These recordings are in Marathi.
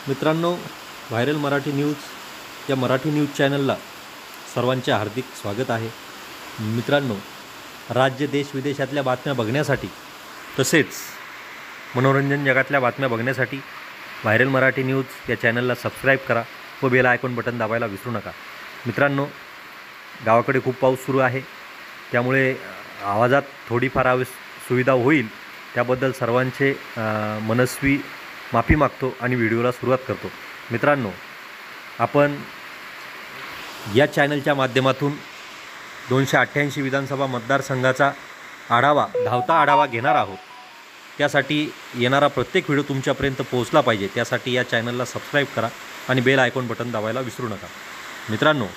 मित्रांनो, व्हायरल मराठी न्यूज या मराठी न्यूज चॅनलला सर्वांचे हार्दिक स्वागत आहे। मित्रांनो, राज्य देश विदेशातल्या बातम्या बघण्यासाठी तसेच मनोरंजन जगातल्या बातम्या बघण्यासाठी व्हायरल मराठी न्यूज या चॅनलला सबस्क्राईब करा व बेल आयकॉन बटन दाबायला विसरू नका। मित्रांनो, गावाकडे खूप पाऊस सुरू आहे, त्यामुळे आवाजात थोडीफार सुविधा होईल त्याबद्दल सर्वांचे मनस्वी माफी मागतो आणि व्हिडिओला सुरुवात करतो। मित्रांनो, आपण या चॅनलच्या माध्यमातून 288 विधानसभा मतदारसंघाचा धावता आढावा घेणार आहोत। त्यासाठी येणारा प्रत्येक व्हिडिओ तुमच्यापर्यंत पोहोचला पाहिजे, त्यासाठी या चॅनलला सबस्क्राईब करा आणि बेल आयकॉन बटन दाबायला विसरू नका। मित्रांनो,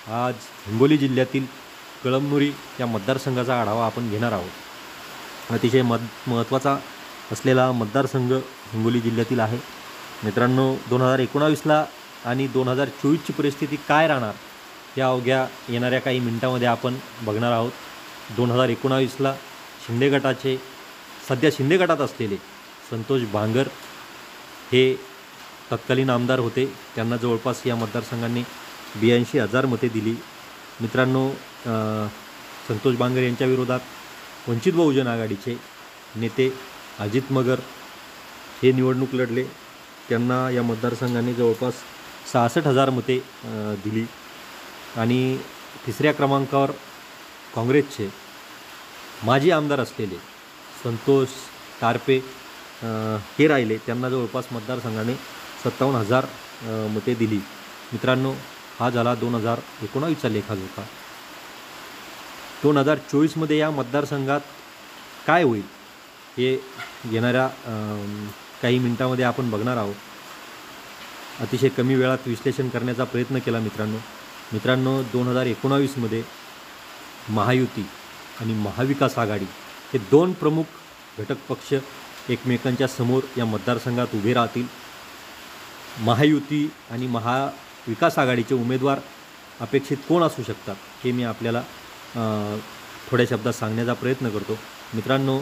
आज हिंगोली जिल्ह्यातील कळमनुरी या मतदारसंघाचा आढावा आपण घेणार आहोत। अतिशय महत्त्वाचा असलेला मतदारसंघ हिंगोली जिल्ह्यातील आहे। मित्रांनो, 2019ला आणि 2024ची परिस्थिती काय राहणार या अवघ्या येणाऱ्या काही मिनिटांमध्ये आपण बघणार आहोत। 2019ला शिंदे गटाचे सध्या शिंदे गटात असलेले संतोष बांगर हे तत्कालीन आमदार होते। त्यांना जवळपास या मतदारसंघांनी 82,000 मते दिली। मित्रांनो, संतोष बांगर यांच्या विरोधात वंचित बहुजन आघाडीचे नेते अजित मगर हे निवडणूक लढले। त्यांना या मतदारसंघाने जवळपास 66,000 मते दिली आणि तिसऱ्या क्रमांकावर काँग्रेसचे माजी आमदार असलेले संतोष टारपे हे राहिले। त्यांना जवळपास मतदारसंघाने 57,000 मते दिली। मित्रांनो, हा झाला 2019चा लेखाजोखा। 2024मध्ये या मतदारसंघात काय होईल हे येणाऱ्या काही मिनिटांमध्ये आपण बघणार आहोत। अतिशय कमी वेळात विश्लेषण करण्याचा प्रयत्न केला। मित्रांनो 2019मध्ये महायुती आणि महाविकास आघाडी हे दोन प्रमुख घटक पक्ष एकमेकांच्या समोर या मतदारसंघात उभे राहतील। महायुती आणि महाविकास आघाडीचे उमेदवार अपेक्षित कोण असू शकतात हे मी आपल्याला थोड्या शब्दात सांगण्याचा प्रयत्न करतो। मित्रांनो,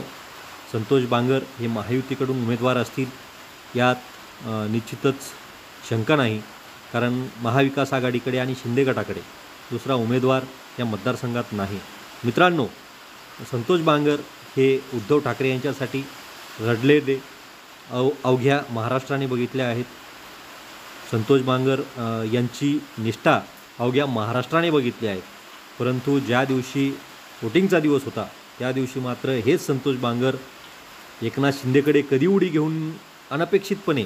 संतोष बांगर हे महायुतीकडून उमेदवार असतील यात निश्चितच शंका नाही, कारण महाविकास आघाडीकडे आणि शिंदे गटाकडे दुसरा उमेदवार या मतदारसंघात नाही। मित्रांनो, संतोष बांगर हे उद्धव ठाकरे यांच्यासाठी रडलेले अवघ्या महाराष्ट्राने बघितले आहेत। संतोष बांगर यांची निष्ठा अवघ्या महाराष्ट्राने बघितली आहे, परंतु ज्या दिवशी वोटिंगचा दिवस होता त्या दिवशी मात्र हेच संतोष बांगर एकनाथ शिंदेकडे अनपेक्षितपणे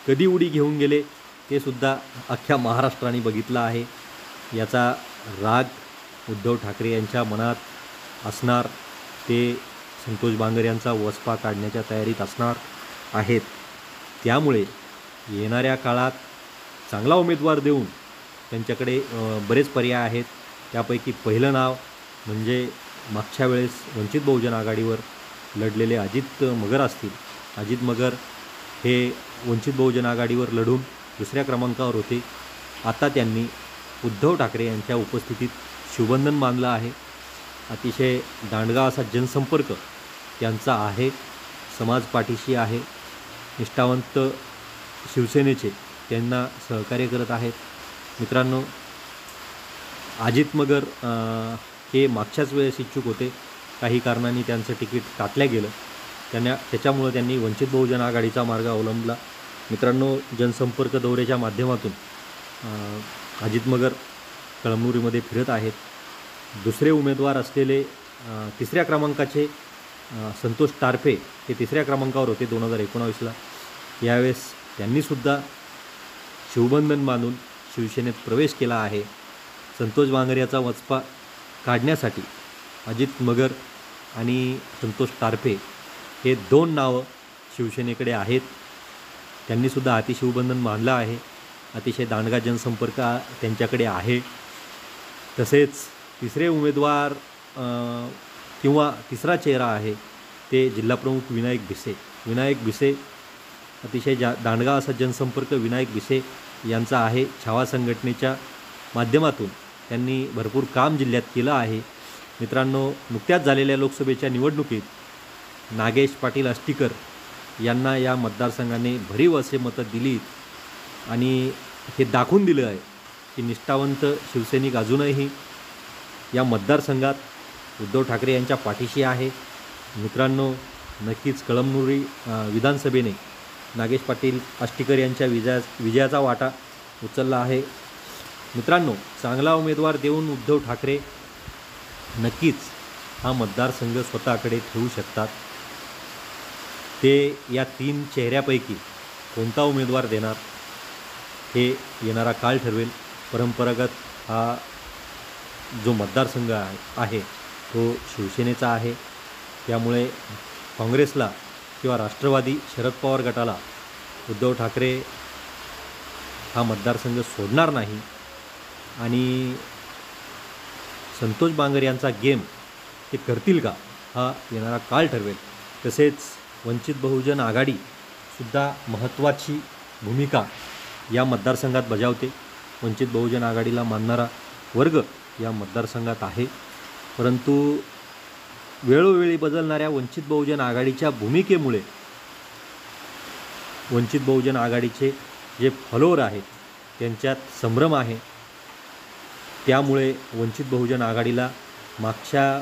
कधी उडी घेऊन गेले ते सुद्धा अख्ख्या महाराष्ट्राने बघितलं आहे। याचा राग उद्धव ठाकरे यांच्या मनात असणार, ते संतोष बांगर यांचा वचपा काढण्याच्या तयारीत असणार आहेत। त्यामुळे येणाऱ्या काळात चांगला उमेदवार देऊन त्यांच्याकडे बरेच पर्याय आहेत। त्यापैकी पहिलं नाव म्हणजे मागच्या वेळेस वंचित बहुजन आघाडीवर लढलेले अजित मगर असतील। अजित मगर हे वंचित बहुजन आघाडीवर लढून दुसऱ्या क्रमांकावर होते। आता त्यांनी उद्धव ठाकरे यांच्या उपस्थितीत शिवबंधन बांधलं आहे। अतिशय दांडगा असा जनसंपर्क त्यांचा आहे, समाज पाठीशी आहे। निष्ठावंत शिवसेनेचे त्यांना सहकार्य करत आहेत। मित्रांनो, अजित मगर हे मागच्याच वेळेस इच्छुक होते, काही कारणांनी त्यांचं तिकीट टाकलं गेलं, त्याच्यामुळं त्यांनी वंचित बहुजन आघाडीचा मार्ग अवलंबला। मित्रांनो, जनसंपर्क दौऱ्याच्या माध्यमातून अजित मगर कळमनुरीमध्ये फिरत आहेत। दुसरे उमेदवार असलेले तिसऱ्या क्रमांकाचे संतोष टारपे हे तिसऱ्या क्रमांकावर होते 2019ला। यावेळेस त्यांनीसुद्धा शिवबंधन बांधून शिवसेनेत प्रवेश केला आहे। संतोष बांगर याचा वचपा काढण्यासाठी अजित मगर आणि संतोष टारपे हे दोन नावं शिवसेनेकडे आहेत। त्यांनीसुद्धा हाती शिवबंधन बांधलं आहे। अतिशय दांडगा जनसंपर्क त्यांच्याकडे आहे। तसेच तिसरे उमेदवार किंवा तिसरा चेहरा आहे ते जिल्हाप्रमुख विनायक भिसे अतिशय दांडगा असा जनसंपर्क विनायक भिसे यांचा आहे। छावा संघटनेच्या माध्यमातून त्यांनी भरपूर काम जिल्ह्यात केलं आहे। मित्रांनो, नुकत्याच झालेल्या लोकसभेच्या निवडणुकीत नागेश पाटील आष्टीकर यांना या मतदारसंघाने भरीव असे मतं दिली आणि हे दाखवून दिलं आहे की निष्ठावंत शिवसैनिक अजूनही या मतदारसंघात उद्धव ठाकरे यांच्या पाठीशी आहे. मित्रांनो, नक्कीच कळमनुरी विधानसभेने नागेश पाटील आष्टीकर यांच्या विजयाचा वाटा उचलला आहे. मित्रांनो, चांगला उमेदवार देऊन उद्धव ठाकरे नक्कीच हा मतदारसंघ स्वतःकडे ठेवू शकतात. ते या 3 चेहऱ्यापैकी कोणता उमेदवार देणार हे येणारा काळ ठरवेल. परंपरागत हा जो मतदारसंघ आहे तो शिवसेनेचा आहे. त्यामुळे काँग्रेसला किंवा राष्ट्रवादी शरद पवार गटाला उद्धव ठाकरे हा मतदारसंघ सोडणार नाही आणि संतोष बांगर यांचा गेम ते करतील का हा येणारा काळ ठरवेल. तसेच वंचित बहुजन आघाडीसुद्धा महत्त्वाची भूमिका या मतदारसंघात बजावते. वंचित बहुजन आघाडीला मानणारा वर्ग या मतदारसंघात आहे. परंतु वेळोवेळी बदलणाऱ्या वंचित बहुजन आघाडीच्या भूमिकेमुळे वंचित बहुजन आघाडीचे जे फॉलोअर आहेत त्यांच्यात संभ्रम आहे. त्यामुळे वंचित बहुजन आघाडीला मागच्या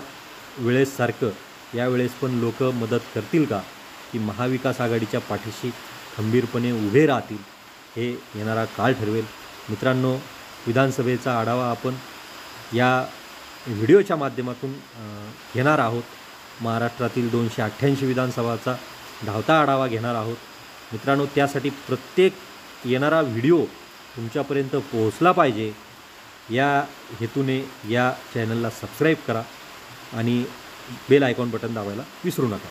वेळेससारखं यावेळेस पण लोक मदत करतील का, की महाविकास आघाडीच्या पाठीशी खंबीरपणे उभे राहतील हे येणारा काळ ठरवेल. मित्रांनो, विधानसभेचा आढावा आपण या व्हिडिओच्या माध्यमातून घेणार आहोत. महाराष्ट्रातील 288 विधानसभाचा धावता आढावा घेणार आहोत. मित्रांनो, त्यासाठी प्रत्येक येणारा व्हिडिओ तुमच्यापर्यंत पोहोचला पाहिजे या हेतूने या चॅनलला सबस्क्राईब करा आणि बेल आयकॉन बटन दाबायला विसरू नका.